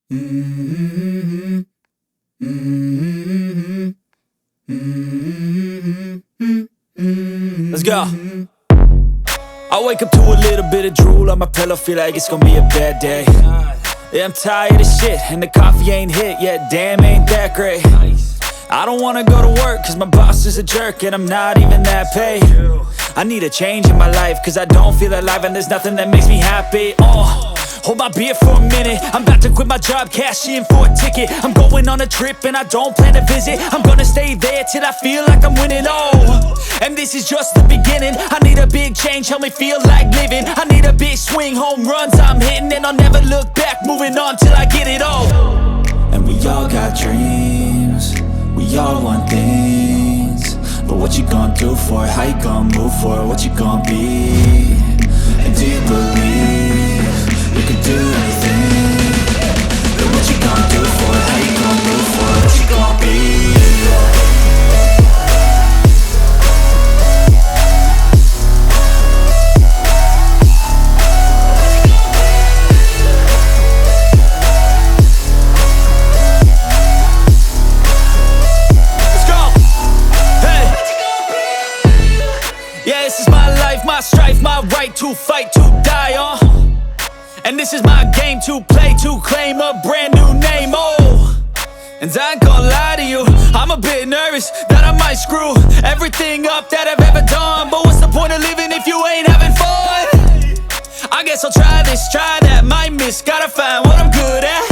Mm-hmm. Mm-hmm. Mm-hmm. Let's go. I wake up to a little bit of drool on my pillow, feel like it's gonna be a bad day. Yeah, I'm tired of shit, and the coffee ain't hit yet, damn, ain't that great. I don't wanna go to work, cause my boss is a jerk, and I'm not even that paid. I need a change in my life, cause I don't feel alive, and there's nothing that makes me happy. Hold my beer for a minute, I'm about to quit my job, cash in for a ticket. I'm going on a trip and I don't plan to visit. I'm gonna stay there till I feel like I'm winning, and this is just the beginning. I need a big change, help me feel like living. I need a big swing, home runs I'm hitting, and I'll never look back, moving on till I get it all. And we all got dreams, we all want things, but what you gonna do for it? How you gonna move for it? What you gonna be? And do you believe you can do anything? But what you gonna do for it? How you gonna move for it? What you gonna be? Yeah, this is my life, my strife, my right to fight, to die on. And this is my game to play, to claim a brand new name, And I ain't gonna lie to you, I'm a bit nervous that I might screw everything up that I've ever done. But what's the point of living if you ain't having fun? I guess I'll try this, try that, might miss, gotta find what I'm good at.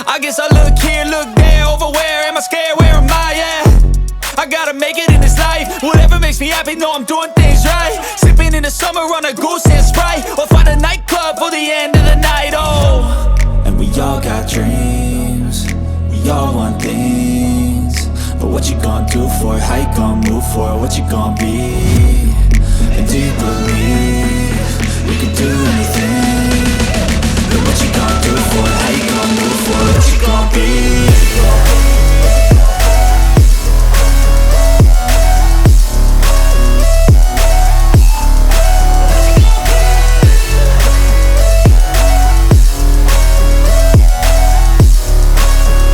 I guess I look here, look there, over where am I scared, where am I at? I gotta make it in this life, whatever makes me happy, know I'm doing things right. Sipping in the summer on a goose and Sprite, or find a nightclub for the end of the night, And we all got dreams, we all want things, but what you gonna do for it? How you gonna move for it? What you gonna be? And do you believe you can do anything? But what you gonna do for it? How you gonna